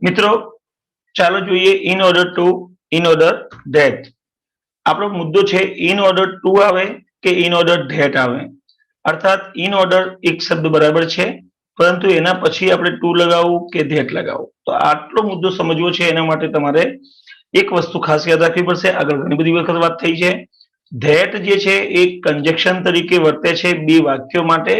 મિત્રો ચાલો જોઈએ in order to in order that. આપણો મુદ્દો છે ઇન ઓર્ડર ટુ આવે કે ઇન ઓર્ડર ધેટ આવે. અર્થાત ઇન ઓર્ડર એક શબ્દ બરાબર છે, પરંતુ એના પછી આપણે ટુ લગાવવું કે ધેટ લગાવવું. તો આટલો મુદ્દો સમજવો છે, એના માટે તમારે એક વસ્તુ ખાસ યાદ રાખવી પડશે. આગળ ઘણી બધી વખત વાત થઈ છે. ધેટ જે છે એ કન્જક્શન તરીકે વર્તે છે બે વાક્યો માટે,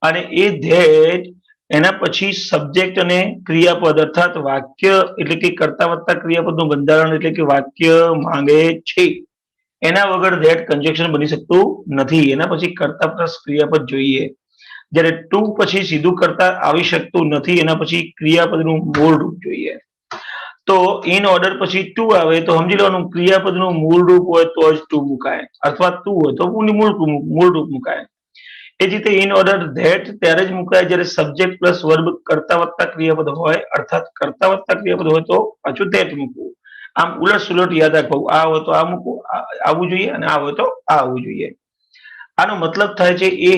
અને એ ધેટ એના પછી સબ્જેક્ટ અને ક્રિયાપદ અર્થાત વાક્ય એટલે કે કર્તા વત્તા ક્રિયાપદનું બંધારણ એટલે કે વાક્ય માંગે છે. એના વગર ધેટ કન્જક્શન બની શકતું નથી. એના પછી કર્તા પ્લસ ક્રિયાપદ જોઈએ. જ્યારે ટુ પછી સીધું કર્તા આવી શકતું નથી. એના પછી ક્રિયાપદનું મૂળ રૂપ જોઈએ. તો ઇન ઓર્ડર પછી ટુ આવે તો સમજી લેવાનું ક્રિયાપદનું મૂળ રૂપ હોય તો જ ટુ મુકાય, અથવા ટુ હોય તો મૂળ રૂપ મુકાય. એ જ રીતે ઇન ઓર્ડર ધેટ ત્યારે જ મુકાય જ્યારે સબ્જેક્ટ પ્લસ વર્બ કર્તા વત્તા ક્રિયાપદ હોય, અર્થાત કર્તા વત્તા ક્રિયાપદ હોય તો પાછું ધેટ મૂકવું. આમ ઉલટ સુલટ યાદ રાખવું. આ હોય તો આ મૂકવું, આવવું જોઈએ, અને આ હોય તો આ આવવું જોઈએ. આનો મતલબ થાય છે એ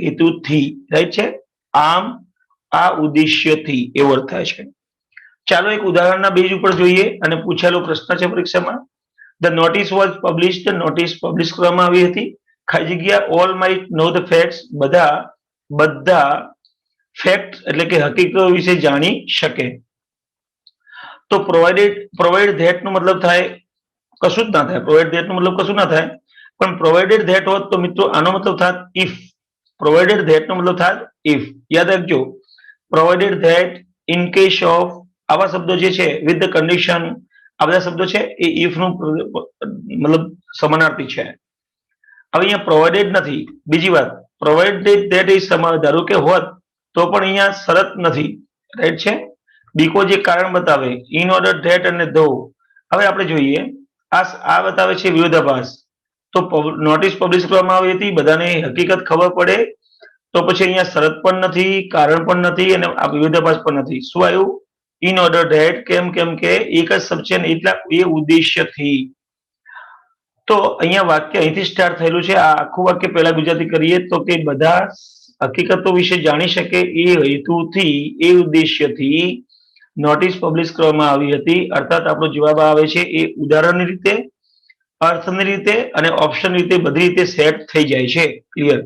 હેતુથી, રાઈટ છે. આમ આ ઉદ્દેશ્યથી એવો અર્થ થાય છે. ચાલો એક ઉદાહરણના બેઝ ઉપર જોઈએ, અને પૂછેલો પ્રશ્ન છે પરીક્ષામાં. The notice was published. Notice publish કરવામાં આવી હતી. ખાલી જગ્યા all might know the facts. બધા ફેક્ટ એટલે કે હકીકતો વિશે જાણી શકે. તો પ્રોવાઇડેડ ધેટ નો મતલબ થાય કશું જ ના થાય. પ્રોવાઇડ ધેટ નો મતલબ કશું ના થાય. પણ પ્રોવાઇડેડ ધેટ હોત તો મિત્રો આનો મતલબ થાત ઇફ. પ્રોવાઇડેડ ધેટ નો મતલબ થાત ઇફ. યાદ રાખજો, provided that, in case of, આવા શબ્દો જે છે, વિથ ધ કન્ડિશન, આ બધા શબ્દો છે એ ઇફ નું મતલબ સમાનાર્થી છે. હવે અહીંયા પ્રોવાઇડેડ નથી. બીજી વાત, પ્રોવાઇડેડ ધેટ ઇઝ ધારો કે હોત તો પણ અહીંયા શરત નથી, રાઈટ છે. બીકોઝ એક કારણ બતાવે. ઇન ઓર્ડર ધેટ અને ધો. હવે આપણે જોઈએ, આ બતાવે છે વિરોધાભાસ. તો નોટિસ પબ્લિશ કરવામાં આવી હતી, બધાને હકીકત ખબર પડે, તો પછી અહીંયા શરત પણ નથી, કારણ પણ નથી, અને આ વિરોધાભાસ પણ નથી. શું આવ્યું? In order that. કેમ કે એક જ શબ્દ છે ને, એટલા એ ઉદ્દેશ્યથી. તો અહીંયા વાક્ય અહીંથી સ્ટાર્ટ થયેલું છે. આ આખું વાક્ય પહેલા ગુજરાતી કરીએ તો કે બધા હકીકતો વિશે જાણી શકે એ હેતુથી, એ ઉદ્દેશ્યથી નોટિસ પબ્લિશ કરવામાં આવી હતી. અર્થાત આપણો જવાબ આવે છે એ ઉદાહરણની રીતે, અર્થની રીતે અને ઓપ્શન રીતે બધી રીતે સેટ થઈ જાય છે. ક્લિયર?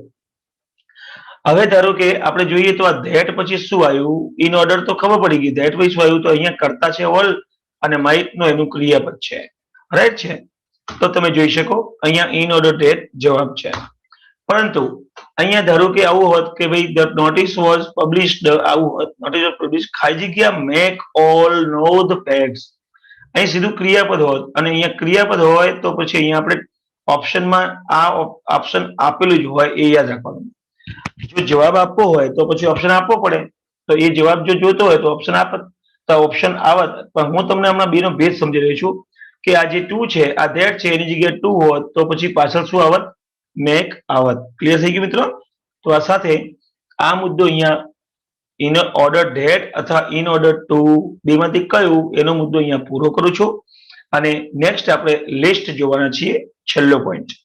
હવે ધારો કે આપણે જોઈએ તો આ ધેટ પછી શું આવ્યું? ઇન ઓર્ડર તો ખબર પડી ગઈ. ધેટ પછી શું આવ્યું? તો અહીંયા કર્તા છે ઓલ, અને માઇટ નો એનું ક્રિયાપદ છે, રાઈટ છે. તો તમે જોઈ શકો અહીંયા ઇન ઓર્ડર ધેટ જવાબ છે. પરંતુ અહીંયા ધારો કે આવું હોત કે ભાઈ ધ નોટિસ વોઝ પબ્લિશ્ડ, આવું હોત નોટિસ વોઝ પબ્લિશ્ડ, ખાલી જગ્યા make all know the facts. અહીં સીધું ક્રિયાપદ હોત, અને અહીંયા ક્રિયાપદ હોય તો પછી અહીંયા આપણે ઓપ્શનમાં આ ઓપ્શન આપેલું જ હોય એ યાદ રાખવાનું. જો જવાબ આપવો હોય તો પછી ઓપ્શન આપવો પડે. તો એ જવાબ જો જોતો હોય તો ઓપ્શન આપત, તો ઓપ્શન આવત. પણ હું તમને હમણાં બેનો ભેદ સમજી રહ્યો છું કે આ જે ટુ છે, આ ધેટ છે, એની જગ્યાએ ટુ હોત તો પછી પાછળ શું આવત? મેક આવત. ક્લિયર થઈ ગયું મિત્રો? તો આ સાથે આ મુદ્દો અહીંયા ઇન ઓર્ડર ધેટ અથવા ઇન ઓર્ડર ટુ બેમાંથી કયું એનો મુદ્દો અહીંયા પૂરો કરું છું. અને નેક્સ્ટ આપણે લિસ્ટ જોવાના છીએ, છેલ્લો પોઈન્ટ.